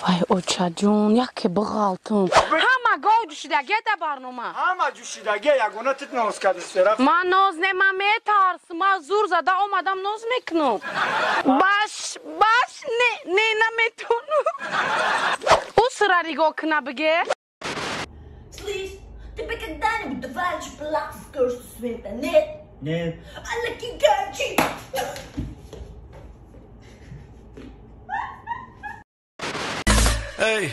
وای اوچا جون یکی بغالتون همه گاو جوشیدگی در برنامه همه جوشیدگی یگونه تیت ناز کرد استراف من ناز نمیم میترس من زور زده آمدم ناز میکنم باش نه نمیتونم او سر ریگو کنه بگه Slees, heb ik gedaan met de vuiltje belachelijkcursus weer. Nee. Nee. Alle kikaartje. Hey,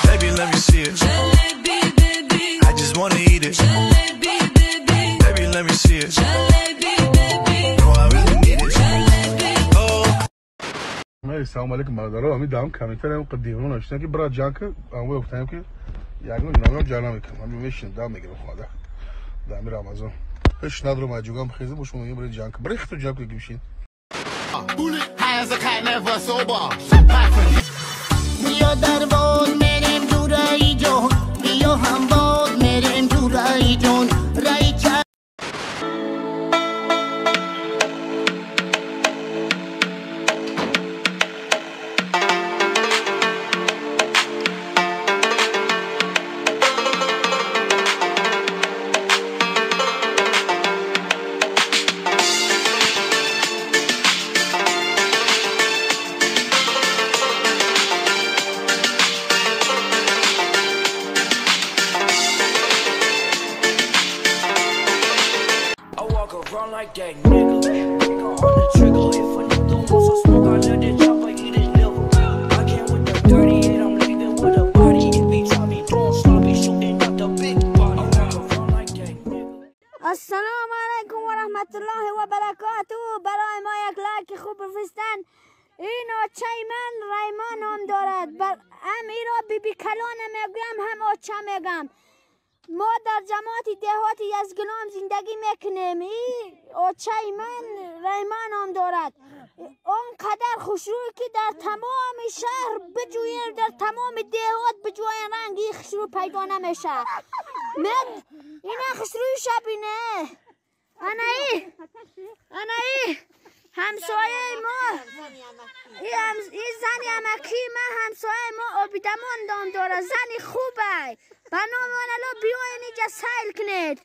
baby, let me see it. Jalebi, baby. I just wanna eat it. Jalebi, baby. Baby, let me see it. Jalebi, baby. No, I really need it. Jalebi. Oh. السلام عليكم برادرها امي دعم كاميتر يوم قديمون اشتكي برا جانك امي وقتها يمكن يعني نعمل جانامك امي ماشي دعم يجي بخواده دعم رمضان ايش نادروا ما جوجام خيزه مش مهم برا جانك بريختو جانك يجيبشين Hands a cat never sober. بیا در باد میریم تو رای جون بیا هم باد میریم تو رای جون رای چند Run like that nigga. Finger on the trigger. If a nigga wants some smoke, I let that chopper eat his liver. I came with the 38, I'm leaving with a body. If he try me doing sloppy, shooting up the big body. I walk around like that nigga. السلام علیکم و رحمت الله و برکاته. برای ما یک لایک خوب بفرستن. این آچه من ریمان نام دارد. ای را بی بی کلان میگم هم آچه میگم. ما در جماعت دهات یزگلام زندگی میکنیم. این آچه من ریمان نام دارد. آنقدر خوشروی که در تمام شهر بجوین در تمام دهات بجوین رنگی خوشرو پیدا نمیشه. من این خوشروی شبینه انا همسایه ما این زن یمکی ما همسایه ما آبیدمان دام داره زنی خوبه بنامان الان بیاین اینجا سیل کنید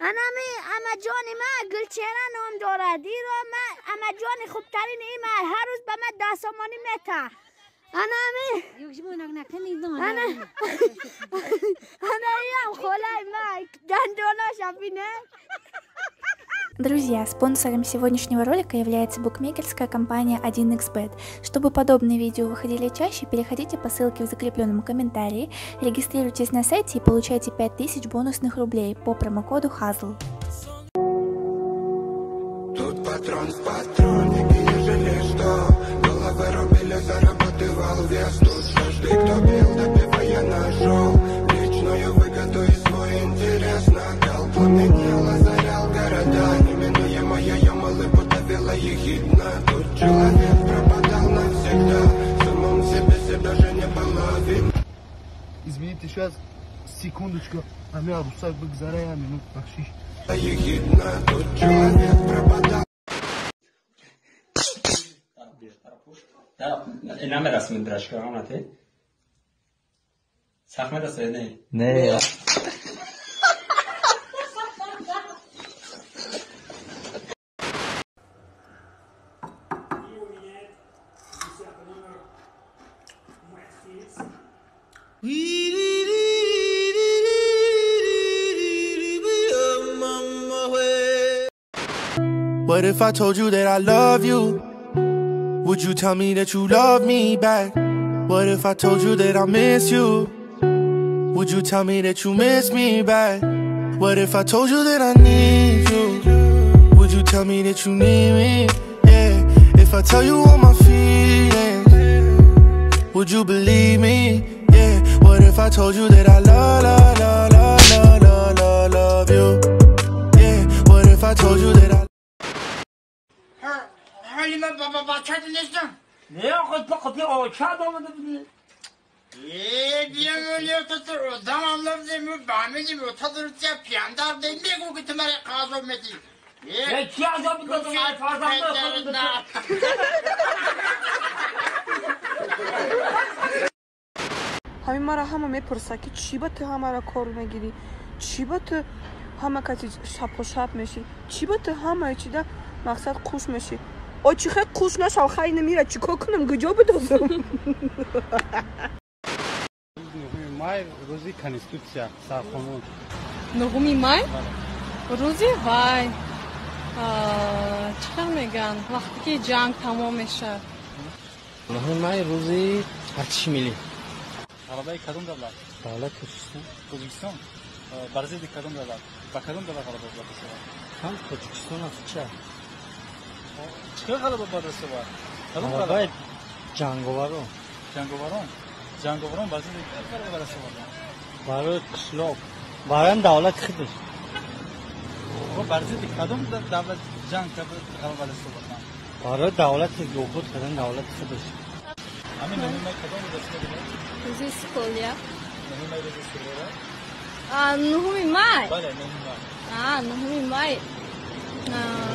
اما جان ما گلچهره نام دارد این را ما اما جان خوبترین ایمه هر روز به من دستامانی میته انا ایم خولای ما دندانا شبینه. Друзья, спонсором сегодняшнего ролика является букмекерская компания 1xbet. Чтобы подобные видео выходили чаще, переходите по ссылке в закрепленном комментарии, регистрируйтесь на сайте и получайте 5000 бонусных рублей по промокоду HAZL. Тут патрон в патронике, ежели что головы рубили, зарабатывал вес. Тут каждый, кто бил, добивая ножом личную выгоду и свой интерес нагал. Пламенел, озарял города, неминуемая ямалы подавила ехидна. Тут человек пропадал навсегда, самом себе себя же не было видно. Извините, сейчас секундочку, а меня русак богзарая минут бахшиш. Ехидна, тут человек пропадал. اینم رسمی درشگاه آمده سخمه رسه نه What if I told you that I love you? Would you tell me that you love me back? What if I told you that I miss you? Would you tell me that you miss me back? What if I told you that I need you? Would you tell me that you need me? Yeah. If I tell you all my feelings, would you believe me? Yeah. What if I told you that I love you? Yeah. What if I told you that I Halime baba bahçede nesin? Ne kapı açad olmadı mı? Diye öyle tutur. O zamanlar demiyor, bahmeci mi? O tadır ya piyandar değil mi? O gitmeye kaz olmadı. Ne kiyaz olmadı? Ay fazla. همین مرا همه میپرسه که چی با تو همه را کار میگیری، چی با تو همه کسی شب و شب میشی، چی با تو همه چی ده مقصد خوش میشی. او چی خیلی خوش نشو خیلی نمیره چیکار کنم کجا بدازم. مای روزی کنستیتوسیا سرخانون. نهمی مای روزی وای چقدر میگن وقتی که جنگ تمام میشه. نهمی مای روزی ارتش ملی. غلبه کدوم دولت؟ دولت کجاست؟ کجاست؟ برزید کدوم دولت؟ با کدوم دولت غلبه برده هم تاجیکستان است چه؟ چه غلبه برده سوار؟ کدوم غلبه؟ جنگاوران. جنگاوران برزید غلبه برده سوار. برای اسلام. برای دولت خودش. و برزید کدوم دولت جنگ غلبه برده سوار؟ برای دولت یوبود کدوم دولت خودش. همین نهمی مای کدوم دسته؟ روزی سکولیا. نهمی مای روزی سکولیا؟ نهمی مای. بله نهمی مای. نهمی مای.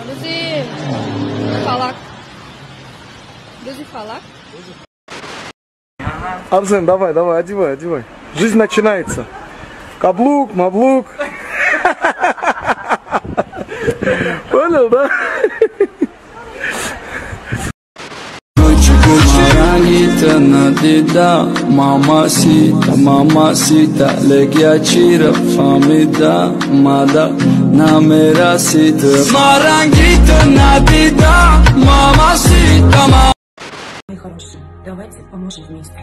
روزی فلک. روزی фалак. Арсен, давай, одевай. Жизнь начинается. Каблук, маблук. Понял, да? Marangita nadida, mamacita, legya chira famida, mada namera sita. Marangita nadida, mamacita. Мои хорошие, давайте поможем вместе.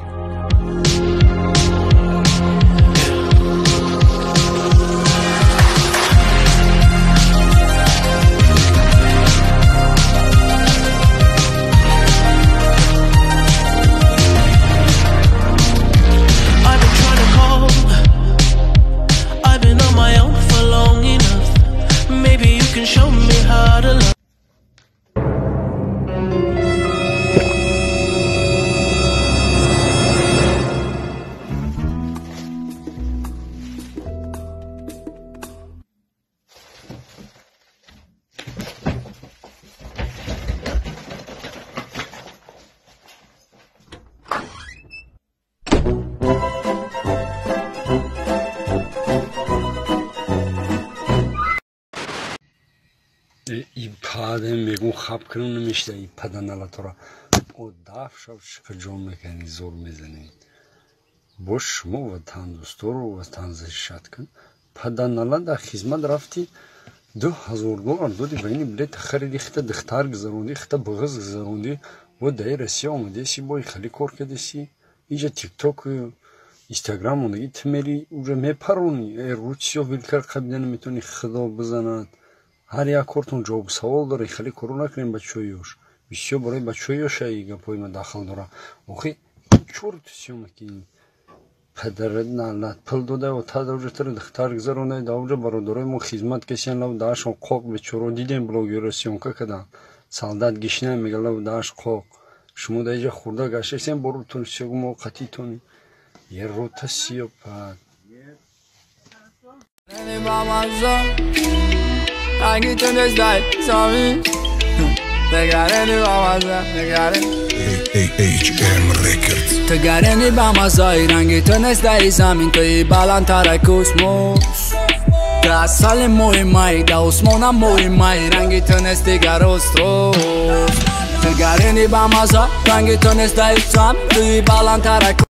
Show me how to love. ایپاده میگون خب کنم نمیشته ایپاده نلا تو را او داف شب شکجام میکنی زور میزنی باش شما وطن دوستو رو وطن زشت کن پاده نلا در خدمت رفتی $2000 دادی و اینی بلیت خریدی خیلی دختر گذروندی خیلی بغض گذروندی و در رسیا آمده سی بای خیلی کار کرده سی اینجا تیک توک اینستاگرام اونگی تمری اونجا میپرونی روچیا ویلکر قبیده نمیتونی خدا بزند هر یک کارتون جواب سوال داره خیلی کارو نکنیم بچه‌هایش بسیار برای بچه‌هایش ایگه پای من داخل داره آخه چورت سیوم که پدرت نالات پل داده و تا دوجه تر دختر گذرونه دوجه برادرای ما خدمت کشیدن لو داشون قوق بچه‌رو دیدیم بلوگر سیون که کدام سالدات گشنه میگه لو داش قوق شما دیگه خورده گشتین برو تون سیگم و قطی تونی یه روت سیو پد Anche tu ne stai, Sami. Tegareni bamaza, HM Records. Tegareni bamaza, anche tu ne stai, Sami. Tu i balantare cosmos. Da sale moi mai, da osmona moi mai, anche tu ne stai garostros. Tegareni bamaza, anche tu ne stai, Sami. Tu i balantare